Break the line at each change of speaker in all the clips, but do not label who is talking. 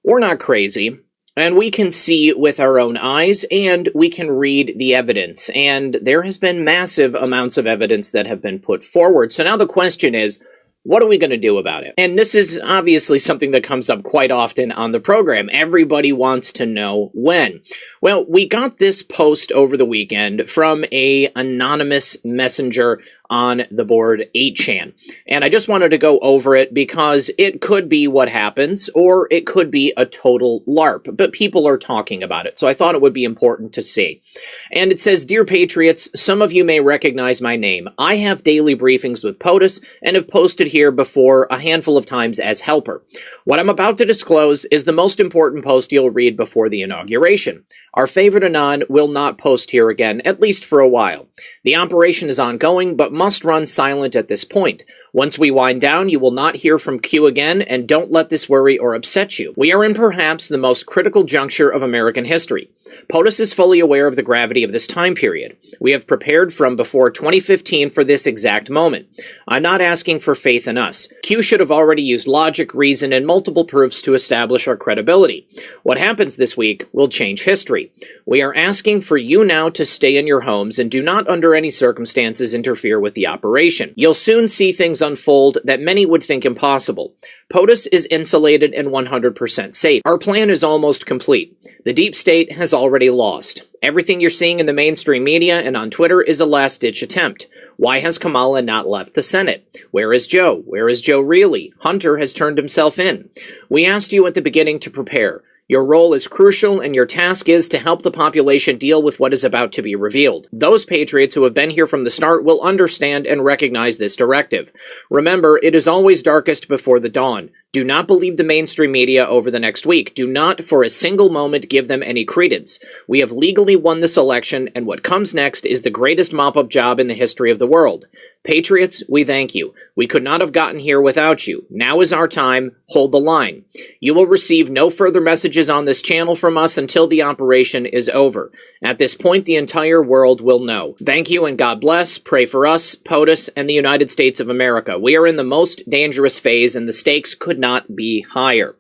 We're not crazy, and we can see with our own eyes, and we can read the evidence, and there has been massive amounts of evidence that have been put forward. So now the question is, what are we going to do about it? And this is obviously something that comes up quite often on the program. Everybody wants to know when. Well, we got this post over the weekend from an anonymous messenger on the board 8chan. And I just wanted to go over it because it could be what happens, or it could be a total LARP, but people are talking about it, so I thought it would be important to see. And it says, "Dear Patriots, some of you may recognize my name. I have daily briefings with POTUS and have posted here before a handful of times as helper. What I'm about to disclose is the most important post you'll read before the inauguration. Our favorite Anon will not post here again, at least for a while. The operation is ongoing, but must run silent at this point. Once we wind down, you will not hear from Q again, and don't let this worry or upset you. We are in perhaps the most critical juncture of American history. POTUS is fully aware of the gravity of this time period. We have prepared from before 2015 for this exact moment. I'm not asking for faith in us. Q should have already used logic, reason, and multiple proofs to establish our credibility. What happens this week will change history. We are asking for you now to stay in your homes and do not under any circumstances interfere with the operation. You'll soon see things unfold that many would think impossible. POTUS is insulated and 100% safe. Our plan is almost complete. The deep state has already lost. Everything you're seeing in the mainstream media and on Twitter is a last-ditch attempt. Why has Kamala not left the Senate? Where is Joe? Where is Joe really? Hunter has turned himself in. We asked you at the beginning to prepare. Your role is crucial, and your task is to help the population deal with what is about to be revealed. Those patriots who have been here from the start will understand and recognize this directive. Remember, it is always darkest before the dawn. Do not believe the mainstream media over the next week. Do not, for a single moment, give them any credence. We have legally won this election, and what comes next is the greatest mop-up job in the history of the world. Patriots, we thank you. We could not have gotten here without you. Now is our time. Hold the line. You will receive no further messages on this channel from us until the operation is over. At this point, the entire world will know. Thank you and God bless. Pray for us, POTUS, and the United States of America. We are in the most dangerous phase, and the stakes could not be higher."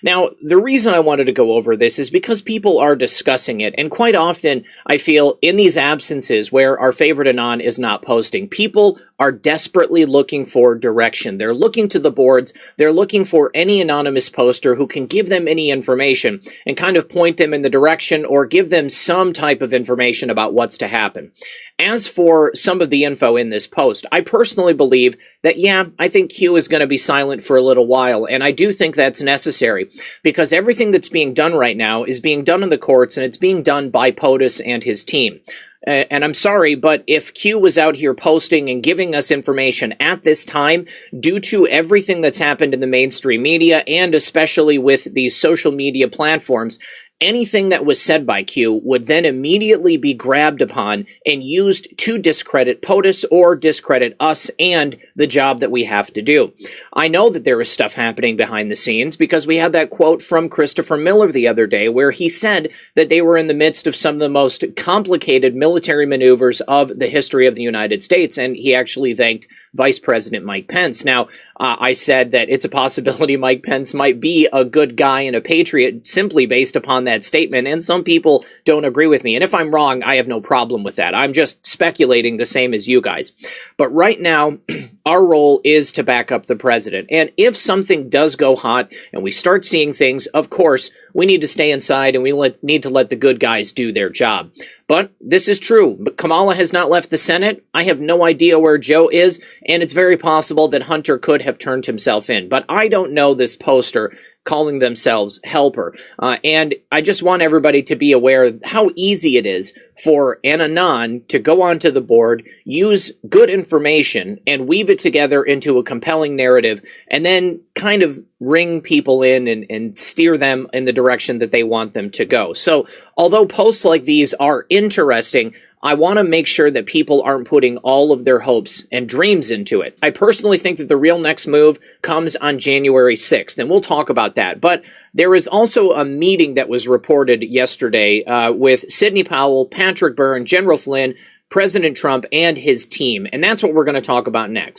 Now, the reason I wanted to go over this is because people are discussing it, and quite often, I feel, in these absences where our favorite Anon is not posting, people are desperately looking for direction. They're looking to the boards. They're looking for any anonymous poster who can give them any information and kind of point them in the direction or give them some type of information about what's to happen. As for some of the info in this post, I personally believe that, yeah, I think Q is going to be silent for a little while, and I do think that's necessary, because everything that's being done right now is being done in the courts, and it's being done by POTUS and his team. And I'm sorry, but if Q was out here posting and giving us information at this time, due to everything that's happened in the mainstream media, and especially with these social media platforms, anything that was said by Q would then immediately be grabbed upon and used to discredit POTUS or discredit us and the job that we have to do. I know that there is stuff happening behind the scenes because we had that quote from Christopher Miller the other day where he said that they were in the midst of some of the most complicated military maneuvers of the history of the United States, and he actually thanked Vice President Mike Pence. Now, I said that it's a possibility Mike Pence might be a good guy and a patriot simply based upon that statement, and some people don't agree with me. And if I'm wrong, I have no problem with that. I'm just speculating the same as you guys. But right now, our role is to back up the president. And if something does go hot and we start seeing things, of course, we need to stay inside and we need to let the good guys do their job. But this is true. But Kamala has not left the Senate. I have no idea where Joe is, and it's very possible that Hunter could have turned himself in. But I don't know this poster calling themselves helper. And I just want everybody to be aware of how easy it is for an Anon to go onto the board, use good information, and weave it together into a compelling narrative, and then kind of ring people in and steer them in the direction that they want them to go. So, although posts like these are interesting, I want to make sure that people aren't putting all of their hopes and dreams into it. I personally think that the real next move comes on January 6th, and we'll talk about that. But there is also a meeting that was reported yesterday with Sidney Powell, Patrick Byrne, General Flynn, President Trump, and his team, and that's what we're going to talk about next.